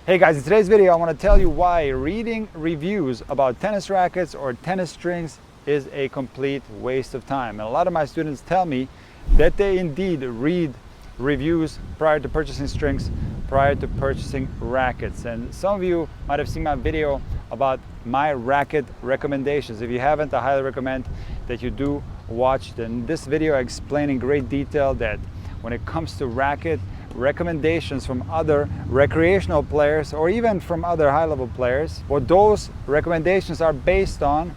Hey guys, in today's video I want to tell you why reading reviews about tennis rackets or tennis strings is a complete waste of time. And a lot of my students tell me that they indeed read reviews prior to purchasing strings, prior to purchasing rackets. And some of you might have seen my video about my racket recommendations. If you haven't, I highly recommend that you do watch it. In this video I explain in great detail that when it comes to racket recommendations from other recreational players or even from other high-level players, what those recommendations are based on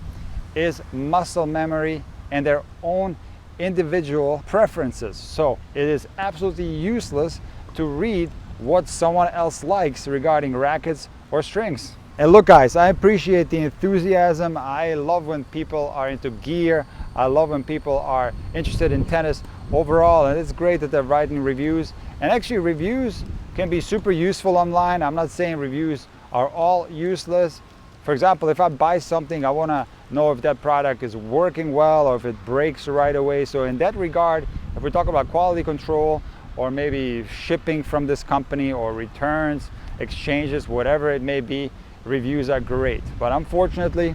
is muscle memory and their own individual preferences. So it is absolutely useless to read what someone else likes regarding rackets or strings. And look guys, I appreciate the enthusiasm. I love when people are into gear. I love when people are interested in tennis overall, and it's great that they're writing reviews. And actually reviews can be super useful online. I'm not saying reviews are all useless. For example, if I buy something, I want to know if that product is working well or if it breaks right away. So in that regard, if we're talking about quality control or maybe shipping from this company or returns, exchanges, whatever it may be, reviews are great. But unfortunately,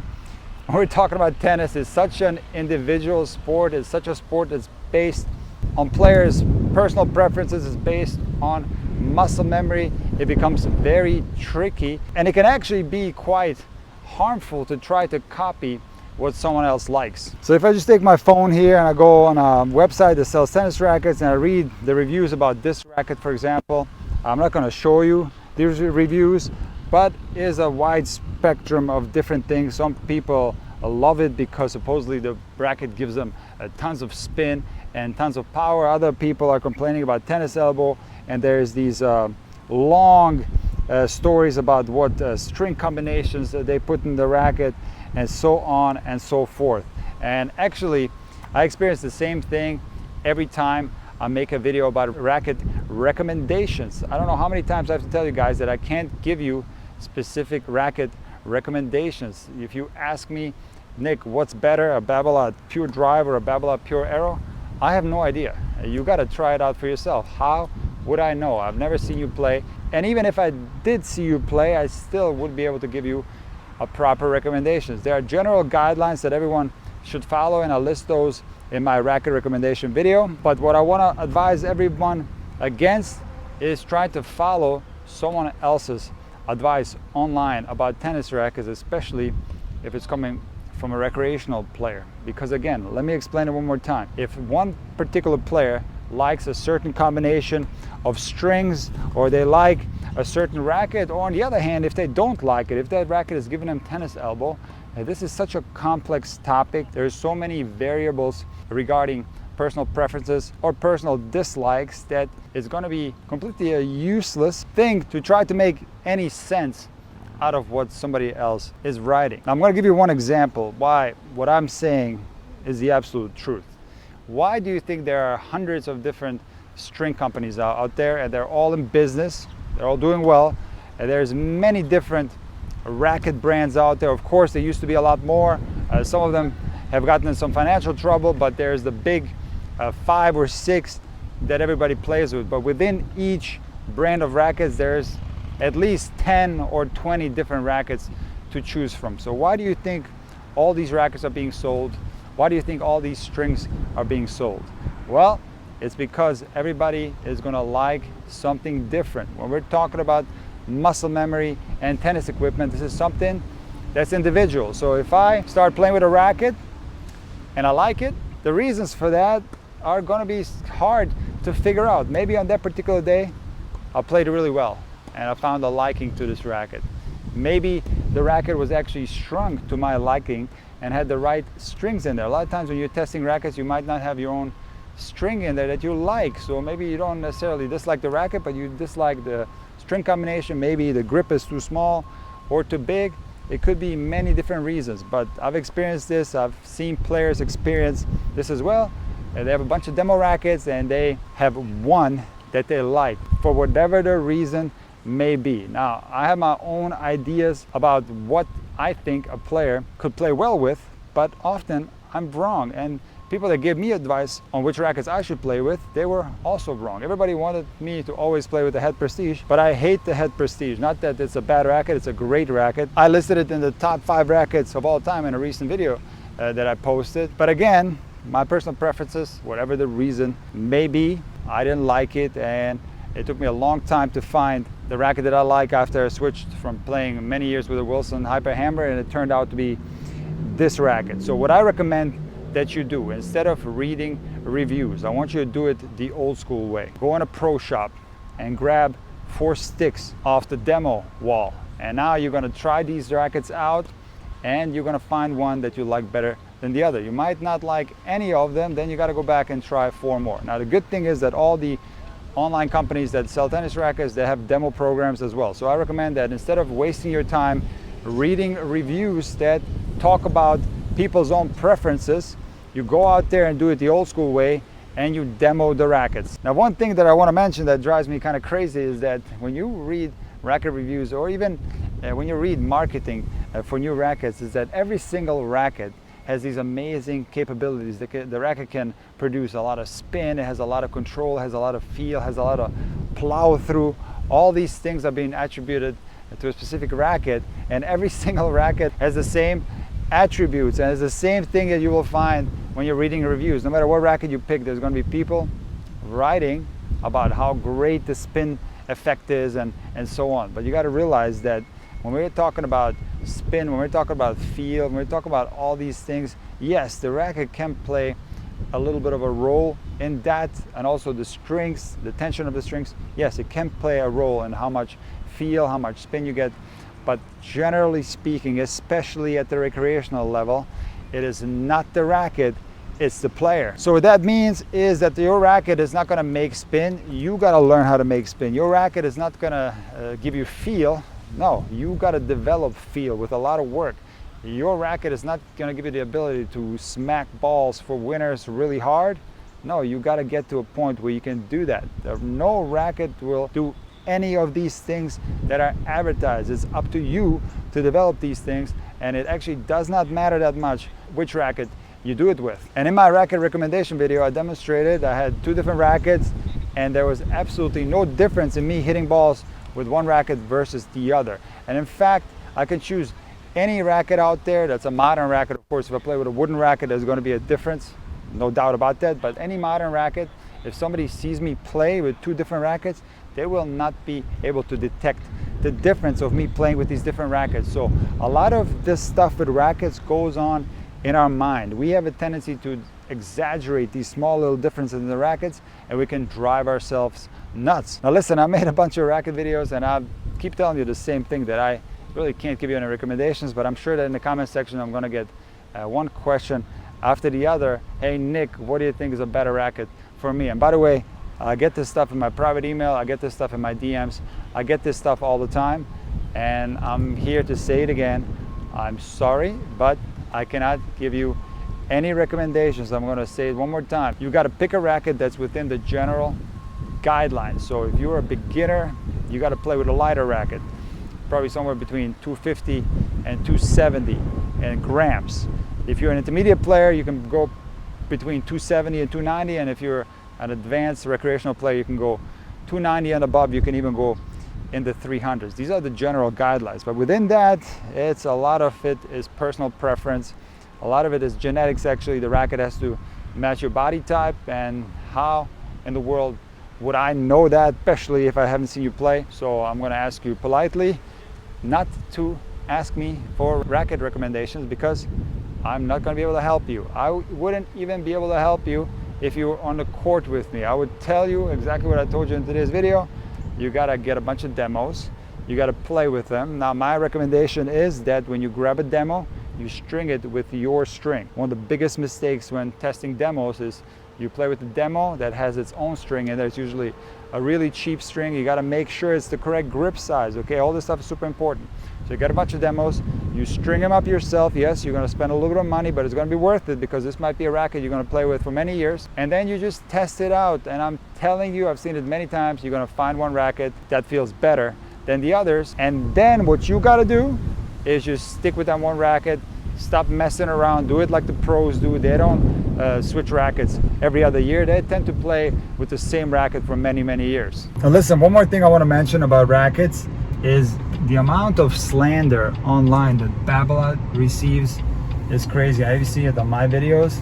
when we're talking about tennis, it's such an individual sport. It's such a sport that's based on players' personal preferences, is based on muscle memory. It becomes very tricky, and it can actually be quite harmful to try to copy what someone else likes. So if I just take my phone here and I go on a website that sells tennis rackets and I read the reviews about this racket, for example, I'm not going to show you these reviews, but is a wide spectrum of different things. Some people love it because supposedly the racket gives them tons of spin and tons of power. Other people are complaining about tennis elbow, and there's these long stories about what string combinations they put in the racket, and so on and so forth. And actually I experience the same thing every time I make a video about racket recommendations. I don't know how many times I have to tell you guys that I can't give you specific racket recommendations. If you ask me, Nick, what's better, a Babolat Pure Drive or a Babolat Pure Arrow? I have no idea. You got to try it out for yourself. How would I know? I've never seen you play, and even if I did see you play, I still would be able to give you a proper recommendations. There are general guidelines that everyone should follow, and I'll list those in my racket recommendation video. But what I want to advise everyone against is trying to follow someone else's advice online about tennis rackets, especially if it's coming from a recreational player. Because again, let me explain it one more time. If one particular player likes a certain combination of strings, or they like a certain racket, or on the other hand, if they don't like it, if that racket is giving them tennis elbow, this is such a complex topic. There's so many variables regarding personal preferences or personal dislikes that it's going to be completely a useless thing to try to make any sense out of what somebody else is writing. Now, I'm going to give you one example why what I'm saying is the absolute truth. Why do you think there are hundreds of different string companies out there, and they're all in business, they're all doing well, and there's many different racket brands out there? Of course, there used to be a lot more. Some of them have gotten in some financial trouble, but there's the big 5 or 6 that everybody plays with. But within each brand of rackets, there's at least 10 or 20 different rackets to choose from. So why do you think all these rackets are being sold? Why do you think all these strings are being sold? Well, it's because everybody is going to like something different. When we're talking about muscle memory and tennis equipment, this is something that's individual. So if I start playing with a racket and I like it, the reasons for that are going to be hard to figure out. Maybe on that particular day I played really well and I found a liking to this racket. Maybe the racket was actually strung to my liking and had the right strings in there. A lot of times when you're testing rackets, you might not have your own string in there that you like. So maybe you don't necessarily dislike the racket, but you dislike the string combination. Maybe the grip is too small or too big. It could be many different reasons, but I've experienced this. I've seen players experience this as well. They have a bunch of demo rackets and they have one that they like for whatever the reason may be. Now, I have my own ideas about what I think a player could play well with, but often I'm wrong, and people that gave me advice on which rackets I should play with, they were also wrong. Everybody wanted me to always play with the Head Prestige, but I hate the Head Prestige. Not that it's a bad racket, it's a great racket. I listed it in the top 5 rackets of all time in a recent video that I posted. But again, my personal preferences, whatever the reason may be, I didn't like it, and it took me a long time to find the racket that I like after I switched from playing many years with a Wilson Hyper Hammer, and it turned out to be this racket. So what I recommend that you do, instead of reading reviews, I want you to do it the old school way. Go in a pro shop and grab 4 sticks off the demo wall, and now you're going to try these rackets out, and you're going to find one that you like better than the other. You might not like any of them, then you got to go back and try 4 more. Now the good thing is that all the online companies that sell tennis rackets, they have demo programs as well. So I recommend that instead of wasting your time reading reviews that talk about people's own preferences, you go out there and do it the old school way and you demo the rackets. Now one thing that I want to mention that drives me kind of crazy is that when you read racket reviews, or even when you read marketing for new rackets, is that every single racket has these amazing capabilities. The racket can produce a lot of spin, it has a lot of control, has a lot of feel, has a lot of plow through. All these things are being attributed to a specific racket, and every single racket has the same attributes and has the same thing that you will find when you're reading reviews. No matter what racket you pick, there's going to be people writing about how great the spin effect is and so on. But you got to realize that when we're talking about spin, when we're talking about feel, when we're talking about all these things, yes, the racket can play a little bit of a role in that, and also the strings, the tension of the strings, yes, it can play a role in how much feel, how much spin you get. But generally speaking, especially at the recreational level, it is not the racket, it's the player. So what that means is that your racket is not going to make spin. You got to learn how to make spin. Your racket is not going to give you feel. No, you got to develop feel with a lot of work. Your racket is not going to give you the ability to smack balls for winners really hard. No, you got to get to a point where you can do that. No racket will do any of these things that are advertised. It's up to you to develop these things, and it actually does not matter that much which racket you do it with. And in my racket recommendation video, I demonstrated, I had 2 different rackets, and there was absolutely no difference in me hitting balls with one racket versus the other. And in fact, I can choose any racket out there that's a modern racket. Of course, if I play with a wooden racket, there's going to be a difference, no doubt about that. But any modern racket, if somebody sees me play with 2 different rackets, they will not be able to detect the difference of me playing with these different rackets. So a lot of this stuff with rackets goes on in our mind. We have a tendency to exaggerate these small little differences in the rackets, and we can drive ourselves nuts. Now listen, I made a bunch of racket videos, and I keep telling you the same thing, that I really can't give you any recommendations, but I'm sure that in the comment section I'm going to get one question after the other. Hey Nick, what do you think is a better racket for me? And by the way, I get this stuff in my private email, I get this stuff in my DMs, I get this stuff all the time, and I'm here to say it again. I'm sorry, but I cannot give you any recommendations. I'm going to say it one more time. You got to pick a racket that's within the general guidelines. So if you're a beginner, you got to play with a lighter racket, probably somewhere between 250 and 270 and grams. If you're an intermediate player, you can go between 270 and 290, and if you're an advanced recreational player, you can go 290 and above. You can even go in the 300s. These are the general guidelines, but within that, it's a lot of it is personal preference. A lot of it is genetics. Actually, the racket has to match your body type, and how in the world would I know that, especially if I haven't seen you play? So I'm going to ask you politely not to ask me for racket recommendations, because I'm not going to be able to help you. I wouldn't even be able to help you if you were on the court with me. I would tell you exactly what I told you in today's video. You got to get a bunch of demos. You got to play with them. Now, my recommendation is that when you grab a demo, you string it with your string. One of the biggest mistakes when testing demos is you play with the demo that has its own string, and there's usually a really cheap string. You got to make sure it's the correct grip size. Okay, all this stuff is super important. So you got a bunch of demos, you string them up yourself. Yes, you're going to spend a little bit of money, but it's going to be worth it, because this might be a racket you're going to play with for many years. And then you just test it out, and I'm telling you, I've seen it many times, you're going to find one racket that feels better than the others. And then what you got to do is just stick with that one racket. Stop messing around. Do it like the pros do. They don't switch rackets every other year. They tend to play with the same racket for many, many years. Now listen, one more thing I want to mention about rackets is the amount of slander online that Babolat receives is crazy. I even see it on my videos.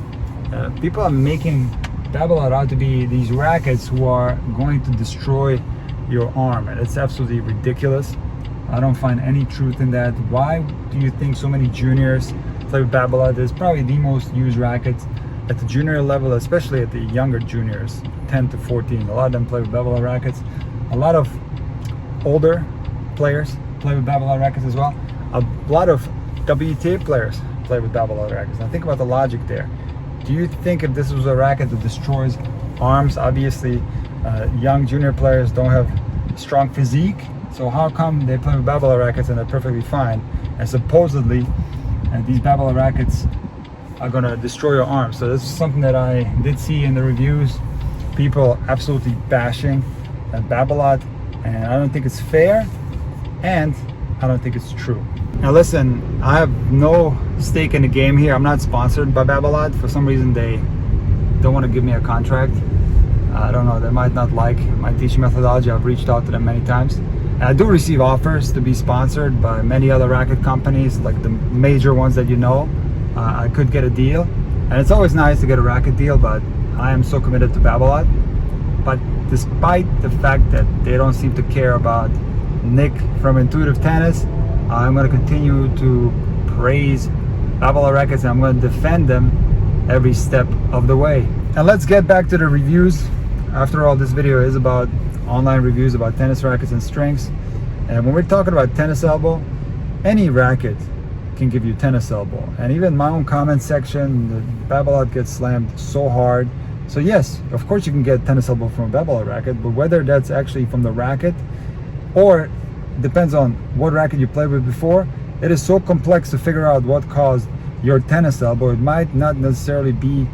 People are making Babolat out to be these rackets who are going to destroy your arm, and it's absolutely ridiculous. I don't find any truth in that. Why do you think so many juniors play with Babolat? It's probably the most used racket at the junior level, especially at the younger juniors, 10 to 14. A lot of them play with Babolat rackets. A lot of older players play with Babolat rackets as well. A lot of WTA players play with Babolat rackets. Now think about the logic there. Do you think if this was a racket that destroys arms, obviously young junior players don't have strong physique, so how come they play with Babolat rackets and they're perfectly fine, and supposedly these Babolat rackets are gonna destroy your arm? So this is something that I did see in the reviews, people absolutely bashing Babolat, and I don't think it's fair, and I don't think it's true. Now listen, I have no stake in the game here. I'm not sponsored by Babolat. For some reason they don't want to give me a contract. I don't know, they might not like my teaching methodology. I've reached out to them many times. And I do receive offers to be sponsored by many other racket companies, like the major ones that you know. I could get a deal, and it's always nice to get a racket deal, but I am so committed to Babolat. But despite the fact that they don't seem to care about Nick from Intuitive Tennis, I'm going to continue to praise Babolat rackets, and I'm going to defend them every step of the way. And let's get back to the reviews. After all, this video is about online reviews about tennis rackets and strings. And when we're talking about tennis elbow, any racket can give you tennis elbow. And even my own comment section, the Babolat gets slammed so hard. So yes, of course you can get tennis elbow from a Babolat racket, but whether that's actually from the racket or depends on what racket you played with before, it is so complex to figure out what caused your tennis elbow. It might not necessarily be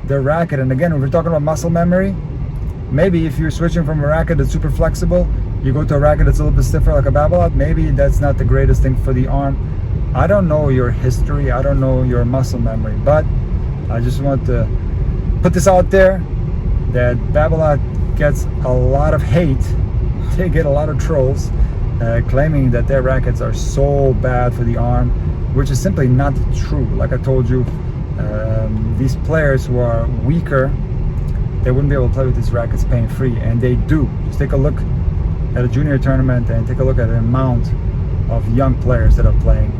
the racket. And again, when we're talking about muscle memory, maybe if you're switching from a racket that's super flexible, you go to a racket that's a little bit stiffer like a Babolat, maybe that's not the greatest thing for the arm. I don't know your history, I don't know your muscle memory, but I just want to put this out there that Babolat gets a lot of hate. They get a lot of trolls claiming that their rackets are so bad for the arm, which is simply not true. Like I told you, these players who are weaker, they wouldn't be able to play with these rackets pain-free, and they do. Just take a look at a junior tournament and take a look at the amount of young players that are playing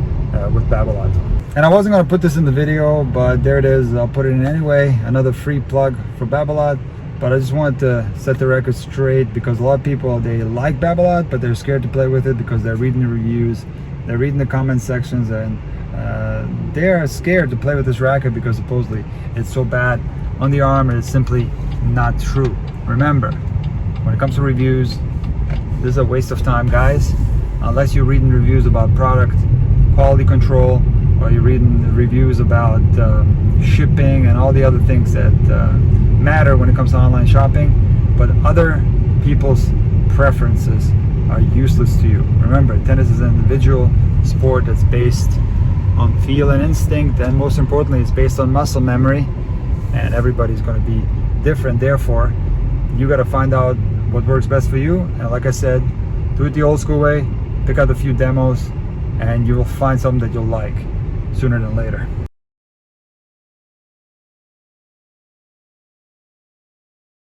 with Babolat. And I wasn't going to put this in the video, but there it is. I'll put it in anyway. Another free plug for Babolat. But I just wanted to set the record straight, because a lot of people, they like Babolat, but they're scared to play with it because they're reading the reviews, they're reading the comment sections, and they're scared to play with this racket because supposedly it's so bad on the arm, and it's simply not true. Remember, when it comes to reviews, this is a waste of time, guys. Unless you're reading reviews about product quality control, or you're reading reviews about shipping and all the other things that matter when it comes to online shopping. But other people's preferences are useless to you. Remember, tennis is an individual sport that's based on feel and instinct, and most importantly, it's based on muscle memory, and everybody's going to be different. Therefore, you got to find out what works best for you, and like I said, do it the old school way. Pick out a few demos, and you will find something that you'll like sooner than later.